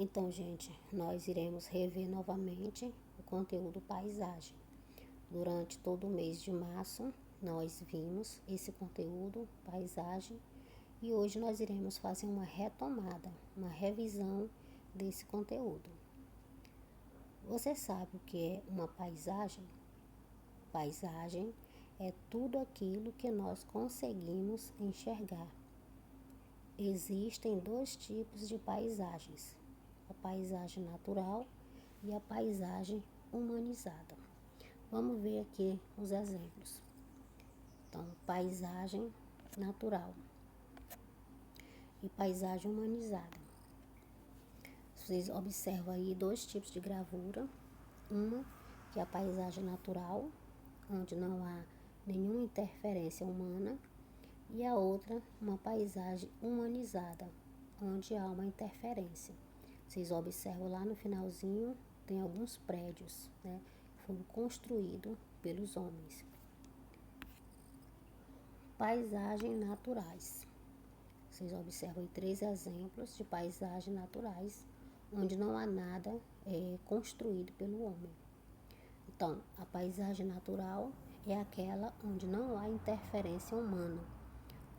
Então, gente, nós iremos rever novamente o conteúdo paisagem. Durante todo o mês de março, nós vimos esse conteúdo paisagem e hoje nós iremos fazer uma retomada, uma revisão desse conteúdo. Você sabe o que é uma paisagem? Paisagem é tudo aquilo que nós conseguimos enxergar. Existem dois tipos de paisagens: a paisagem natural e a paisagem humanizada. Vamos ver aqui os exemplos. Então, paisagem natural e paisagem humanizada. Vocês observam aí dois tipos de gravura. Uma que é a paisagem natural, onde não há nenhuma interferência humana, e a outra, uma paisagem humanizada, onde há uma interferência. Vocês observam lá no finalzinho, tem alguns prédios, né, que foram construídos pelos homens. Paisagens naturais. Vocês observam aí 3 exemplos de paisagens naturais, onde não há nada construído pelo homem. Então, a paisagem natural é aquela onde não há interferência humana,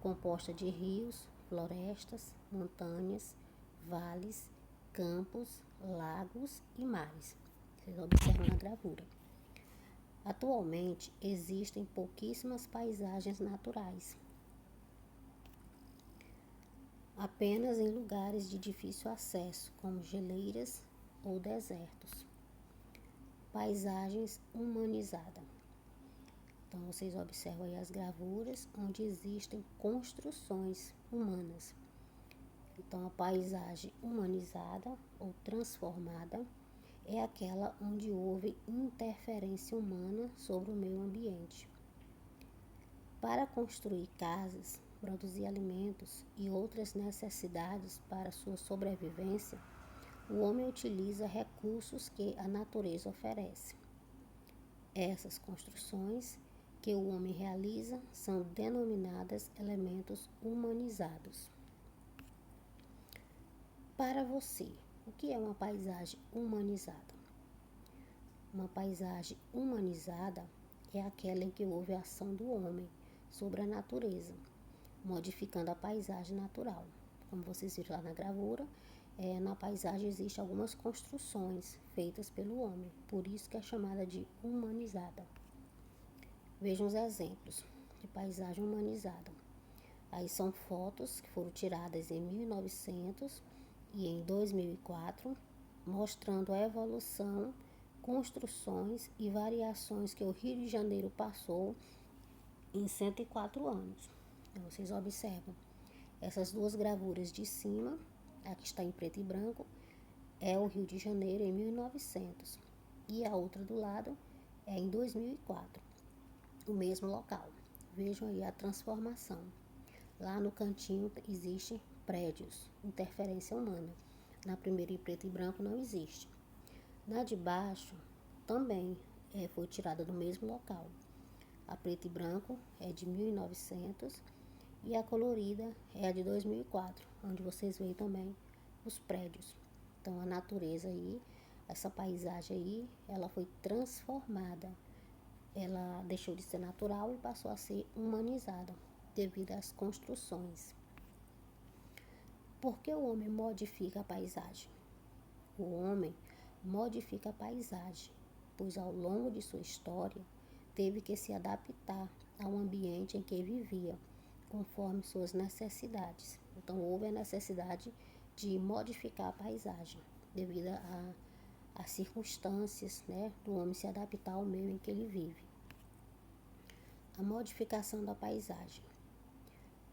composta de rios, florestas, montanhas, vales, campos, lagos e mares. Vocês observam na gravura. Atualmente, existem pouquíssimas paisagens naturais, apenas em lugares de difícil acesso, como geleiras ou desertos. Paisagens humanizadas. Então, vocês observam aí as gravuras onde existem construções humanas. Então, a paisagem humanizada ou transformada é aquela onde houve interferência humana sobre o meio ambiente. Para construir casas, produzir alimentos e outras necessidades para sua sobrevivência, o homem utiliza recursos que a natureza oferece. Essas construções que o homem realiza são denominadas elementos humanizados. Para você, o que é uma paisagem humanizada? Uma paisagem humanizada é aquela em que houve a ação do homem sobre a natureza, modificando a paisagem natural. Como vocês viram lá na gravura, na paisagem existem algumas construções feitas pelo homem, por isso que é chamada de humanizada. Vejam os exemplos de paisagem humanizada. Aí são fotos que foram tiradas em 1900 e em 2004, mostrando a evolução, construções e variações que o Rio de Janeiro passou em 104 anos. Então, vocês observam essas duas gravuras de cima, a que está em preto e branco, é o Rio de Janeiro em 1900 e a outra do lado é em 2004, o mesmo local. Vejam aí a transformação. Lá no cantinho existem prédios, interferência humana. Na primeira em preto e branco não existe. Na de baixo também foi tirada do mesmo local. A preto e branco é de 1900 e a colorida é a de 2004, onde vocês veem também os prédios. Então a natureza aí, essa paisagem aí, ela foi transformada. Ela deixou de ser natural e passou a ser humanizada devido às construções. Por que o homem modifica a paisagem? O homem modifica a paisagem, pois ao longo de sua história teve que se adaptar ao ambiente em que vivia, conforme suas necessidades. Então houve a necessidade de modificar a paisagem devido às circunstâncias, né, do homem se adaptar ao meio em que ele vive. A modificação da paisagem.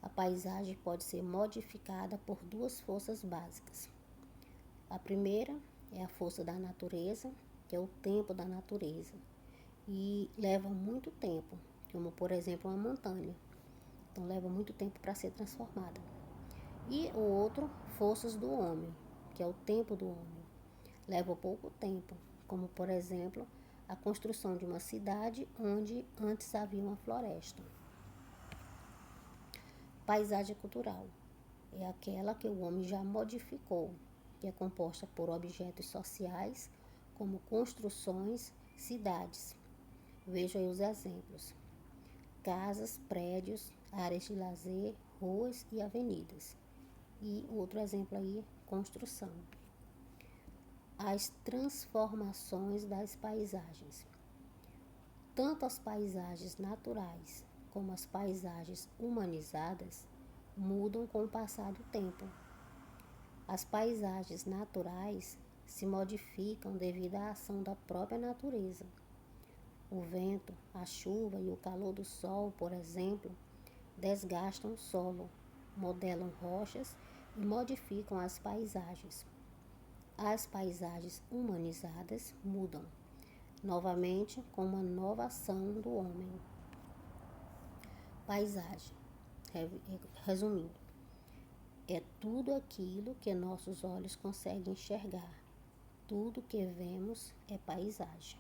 A paisagem pode ser modificada por duas forças básicas. A primeira é a força da natureza, que é o tempo da natureza, e leva muito tempo, como por exemplo uma montanha. Então leva muito tempo para ser transformada. E o outro, forças do homem, que é o tempo do homem. Leva pouco tempo, como por exemplo a construção de uma cidade onde antes havia uma floresta. Paisagem cultural é aquela que o homem já modificou, que é composta por objetos sociais, como construções, cidades. Veja aí os exemplos: casas, prédios, áreas de lazer, ruas e avenidas. E outro exemplo aí, construção. As transformações das paisagens. Tanto as paisagens naturais como as paisagens humanizadas mudam com o passar do tempo. As paisagens naturais se modificam devido à ação da própria natureza. O vento, a chuva e o calor do sol, por exemplo, desgastam o solo, modelam rochas e modificam as paisagens. As paisagens humanizadas mudam, novamente com uma nova ação do homem. Paisagem, resumindo, é tudo aquilo que nossos olhos conseguem enxergar. Tudo que vemos é paisagem.